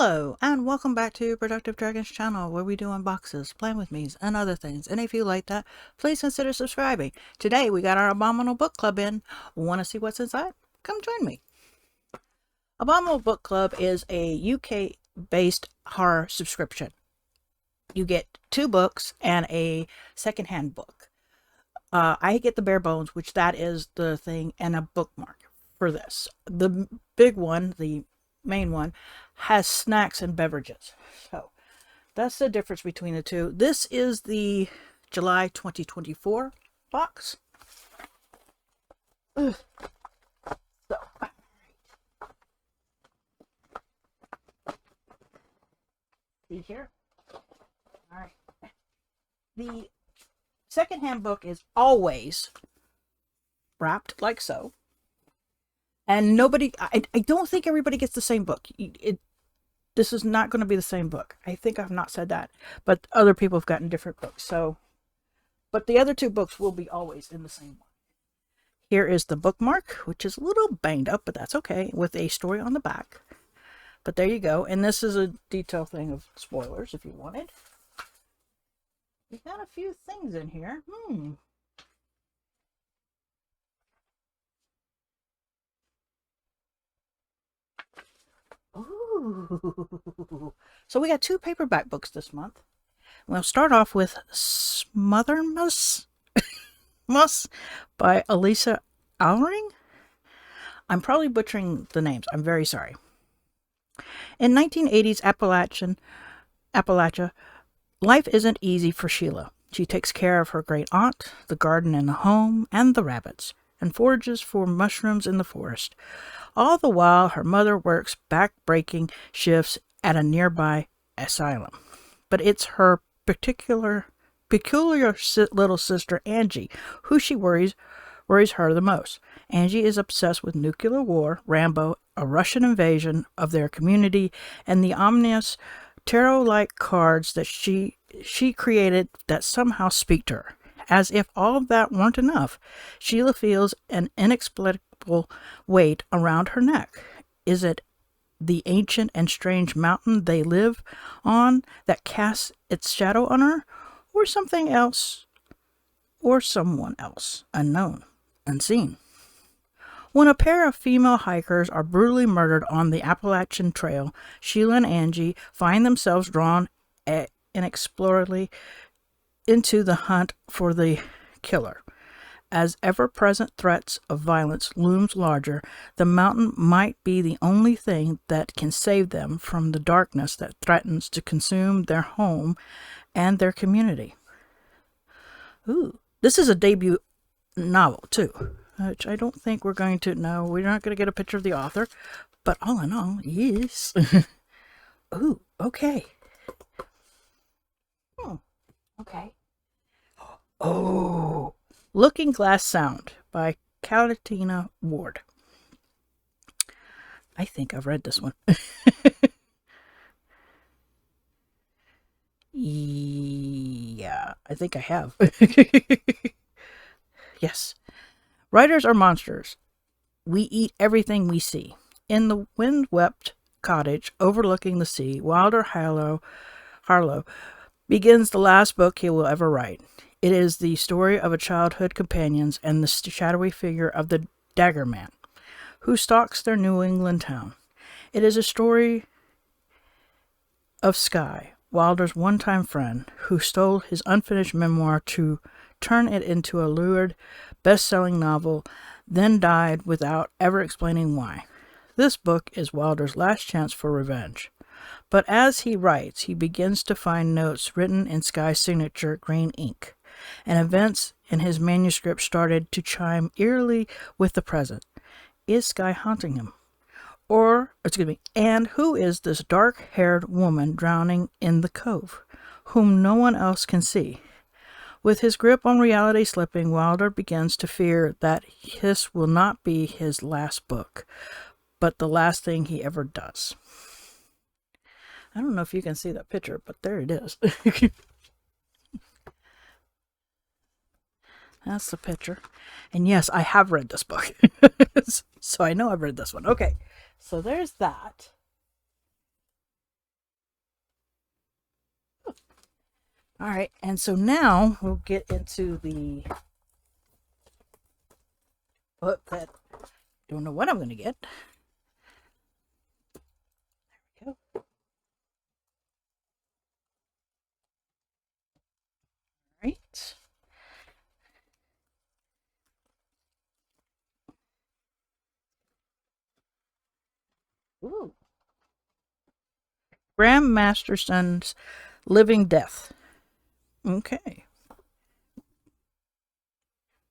Hello, and welcome back to Productive Dragons channel, where we do unboxes, plan with me's, and other things. And if you like that, please consider subscribing. Today, we got our Abominable Book Club in. Want to see what's inside? Come join me. Abominable Book Club is a UK-based horror subscription. You get 2 books and a secondhand book. I get the bare bones, which that is the thing, and a bookmark for this. The big one, the main one, has snacks and beverages. So that's the difference between the two. This is the July 2024 box. Ugh. So, see here. All right. The secondhand book is always wrapped like so. And nobody, I don't think everybody gets the same book. This is not going to be the same book. I think I've not said that. But other people have gotten different books. So, but the other 2 books will be always in the same one. Here is the bookmark, which is a little banged up, but that's okay, with a story on the back. But there you go. And this is a detail thing of spoilers, if you wanted. We got a few things in here. Ooh. So we got 2 paperback books this month. We'll start off with Smothermus by Elisa Alring. I'm probably butchering the names. I'm very sorry. In 1980s Appalachia, life isn't easy for Sheila. She takes care of her great aunt, the garden and the home, and the rabbits, and forages for mushrooms in the forest. All the while, her mother works back-breaking shifts at a nearby asylum. But it's her peculiar little sister, Angie, who she worries her the most. Angie is obsessed with nuclear war, Rambo, a Russian invasion of their community, and the ominous tarot-like cards that she created that somehow speak to her. As if all of that weren't enough, Sheila feels an inexplicable weight around her neck. Is it the ancient and strange mountain they live on that casts its shadow on her, or something else, or someone else, unknown, unseen? When a pair of female hikers are brutally murdered on the Appalachian Trail, Sheila and Angie find themselves drawn inexorably into the hunt for the killer. As ever-present threats of violence looms larger, the mountain might be the only thing that can save them from the darkness that threatens to consume their home and their community. Ooh, this is a debut novel, too, which I don't think we're going to know. We're not going to get a picture of the author, but all in all, yes. Ooh, okay. Okay. Oh, Looking Glass Sound by Calatina Ward. I think I've read this one. Yeah, I think I have. Yes. Writers are monsters. We eat everything we see. In the wind-swept cottage overlooking the sea, Wilder Harlow begins the last book he will ever write. It is the story of a childhood companions and the shadowy figure of the Dagger Man, who stalks their New England town. It is a story of Skye, Wilder's one-time friend, who stole his unfinished memoir to turn it into a lurid, best-selling novel, then died without ever explaining why. This book is Wilder's last chance for revenge. But as he writes, he begins to find notes written in Skye's signature green ink, and events in his manuscript started to chime eerily with the present. Is Skye haunting him? And who is this dark-haired woman drowning in the cove, whom no one else can see? With his grip on reality slipping, Wilder begins to fear that this will not be his last book, but the last thing he ever does. I don't know if you can see that picture, but there it is. That's the picture. And yes, I have read this book. So I know I've read this one. Okay, so there's that. All right, and so now we'll get into the book that I don't know what I'm going to get. There we go. All right. Ooh. Graham Masterson's Living Death. Okay.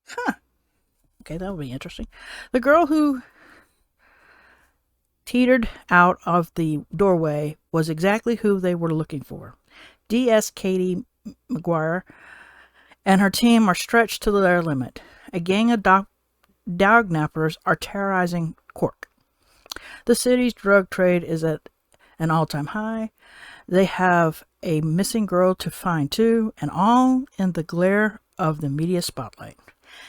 Huh. Okay, that'll be interesting. The girl who teetered out of the doorway was exactly who they were looking for. D.S. Katie McGuire and her team are stretched to their limit. A gang of dog-nappers are terrorizing Cork. The city's drug trade is at an all-time high. They have a missing girl to find too, and all in the glare of the media spotlight.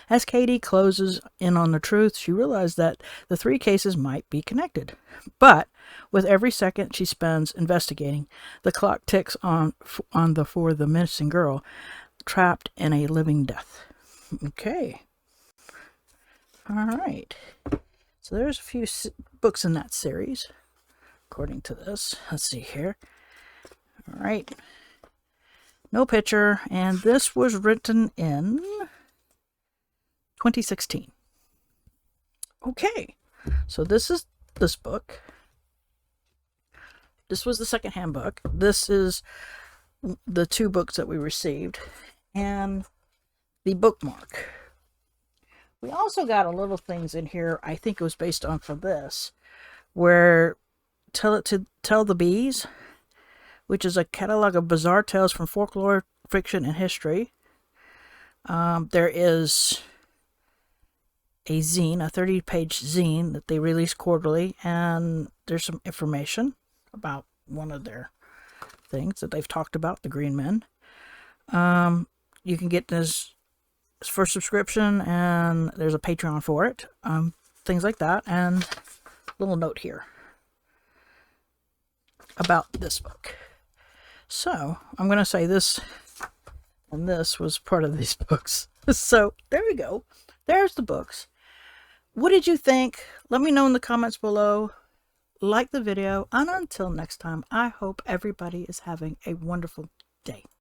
As Katie closes in on the truth, she realizes that the three cases might be connected. But with every second she spends investigating, the clock ticks on for the missing girl, trapped in a living death. Okay. All right. So there's a few books in that series, according to this. Let's see here. All right. No picture, and this was written in 2016. Okay, so this is this book. This was the secondhand book. This is the two books that we received, and the bookmark. We also got a little things in here. I think it was based on for this, where Tell the Bees, which is a catalog of bizarre tales from folklore, fiction, and history. There is a zine, a 30-page zine that they release quarterly, and there's some information about one of their things that they've talked about, the Green Men. You can get this for subscription, and there's a Patreon for it. Things like that, and a little note here about this book. So I'm going to say this, and this was part of these books. So there we go. There's the books. What did you think? Let me know in the comments below. Like the video, and until next time, I hope everybody is having a wonderful day.